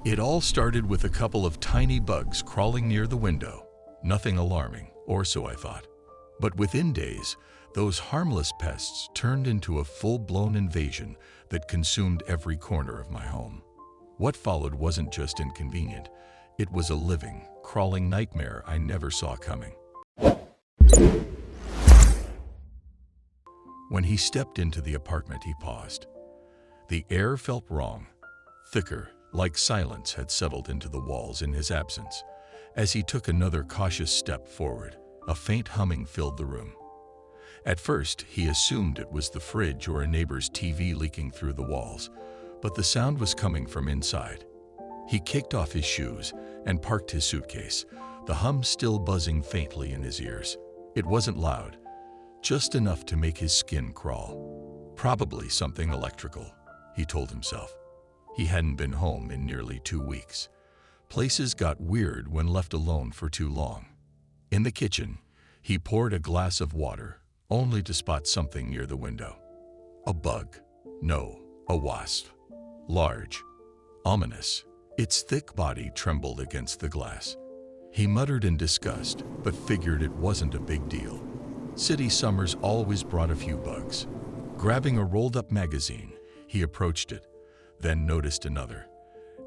It all started with a couple of tiny bugs crawling near the window. Nothing alarming, or so I thought. But within days, those harmless pests turned into a full-blown invasion that consumed every corner of my home. What followed wasn't just inconvenient. It was a living, crawling nightmare I never saw coming. When he stepped into the apartment, he paused. The air felt wrong, thicker, like silence had settled into the walls in his absence. As he took another cautious step forward, a faint humming filled the room. At first, he assumed it was the fridge or a neighbor's TV leaking through the walls, but the sound was coming from inside. He kicked off his shoes and parked his suitcase, the hum still buzzing faintly in his ears. It wasn't loud, just enough to make his skin crawl. Probably something electrical, he told himself. He hadn't been home in nearly 2 weeks. Places got weird when left alone for too long. In the kitchen, he poured a glass of water, only to spot something near the window. A bug. No, a wasp. Large. Ominous. Its thick body trembled against the glass. He muttered in disgust, but figured it wasn't a big deal. City summers always brought a few bugs. Grabbing a rolled-up magazine, he approached it, then noticed another,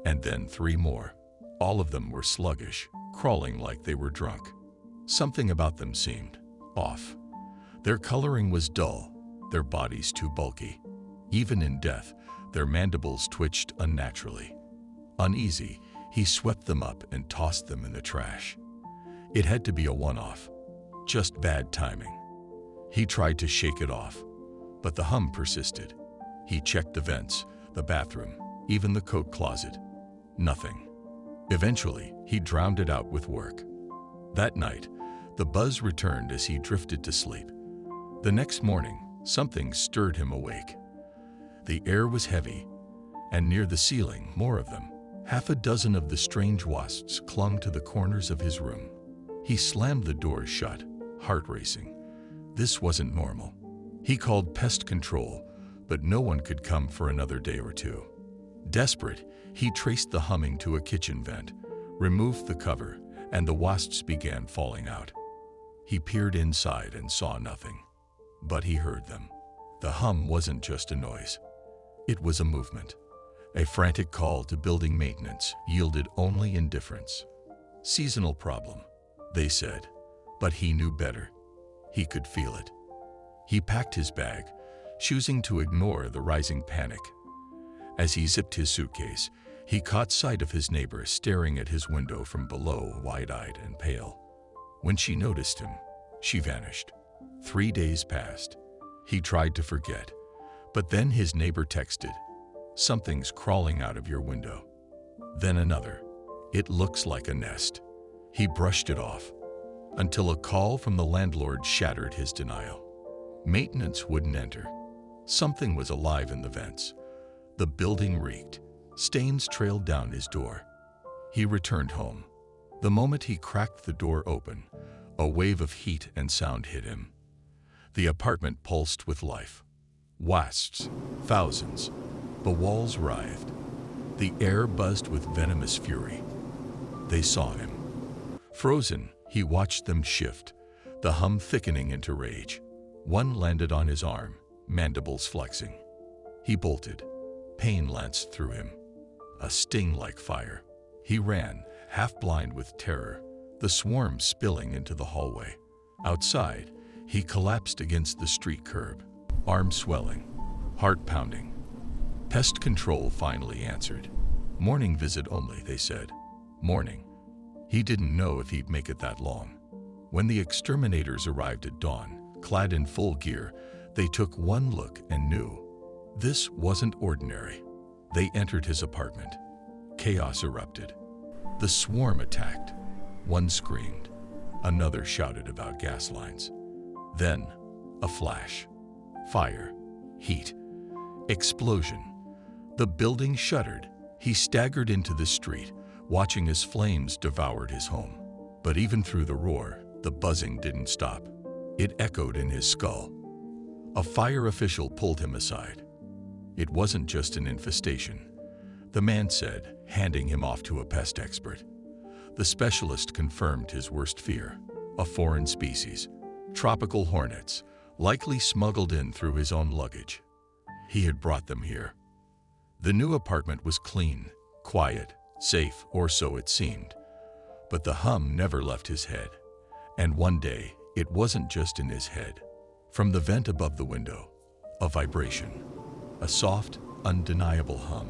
and then 3 more. All of them were sluggish, crawling like they were drunk. Something about them seemed off. Their coloring was dull, their bodies too bulky. Even in death, their mandibles twitched unnaturally. Uneasy, he swept them up and tossed them in the trash. It had to be a one-off, just bad timing. He tried to shake it off, but the hum persisted. He checked the vents, the bathroom, even the coat closet. Nothing. Eventually, he drowned it out with work. That night, the buzz returned as he drifted to sleep. The next morning, something stirred him awake. The air was heavy, and near the ceiling, more of them. 6 of the strange wasps clung to the corners of his room. He slammed the doors shut, heart racing. This wasn't normal. He called pest control, but no one could come for another day or 2. Desperate, he traced the humming to a kitchen vent, removed the cover, and the wasps began falling out. He peered inside and saw nothing. But he heard them. The hum wasn't just a noise. It was a movement. A frantic call to building maintenance yielded only indifference. Seasonal problem, they said, but he knew better. He could feel it. He packed his bag, choosing to ignore the rising panic. As he zipped his suitcase, he caught sight of his neighbor staring at his window from below, wide-eyed and pale. When she noticed him, she vanished. 3 days passed. He tried to forget, but then his neighbor texted, "Something's crawling out of your window." Then another, "It looks like a nest." He brushed it off, until a call from the landlord shattered his denial. Maintenance wouldn't enter. Something was alive in the vents. The building reeked. Stains trailed down his door. He returned home. The moment he cracked the door open, a wave of heat and sound hit him. The apartment pulsed with life. Wasps, thousands. The walls writhed. The air buzzed with venomous fury. They saw him. Frozen, he watched them shift, the hum thickening into rage. One landed on his arm, mandibles flexing. He bolted. Pain lanced through him. A sting like fire. He ran, half blind with terror, the swarm spilling into the hallway. Outside, he collapsed against the street curb, arm swelling, heart pounding. Pest control finally answered. Morning visit only, they said. Morning. He didn't know if he'd make it that long. When the exterminators arrived at dawn, clad in full gear, they took one look and knew. This wasn't ordinary. They entered his apartment. Chaos erupted. The swarm attacked. One screamed. Another shouted about gas lines. Then, a flash. Fire. Heat. Explosion. The building shuddered. He staggered into the street, watching as flames devoured his home. But even through the roar, the buzzing didn't stop. It echoed in his skull. A fire official pulled him aside. It wasn't just an infestation. the man said, handing him off to a pest expert. The specialist confirmed his worst fear: a foreign species, tropical hornets, likely smuggled in through his own luggage. He had brought them here. The new apartment was clean, quiet, safe, or so it seemed. But the hum never left his head. And one day, it wasn't just in his head. From the vent above the window, a vibration, a soft, undeniable hum,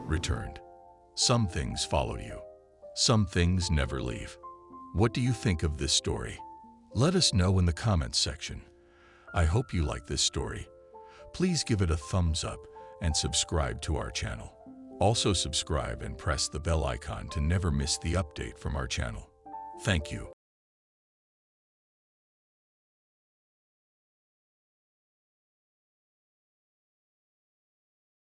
returned. Some things follow you. Some things never leave. What do you think of this story? Let us know in the comments section. I hope you like this story. Please give it a thumbs up and subscribe to our channel. Also subscribe and press the bell icon to never miss the update from our channel. Thank you.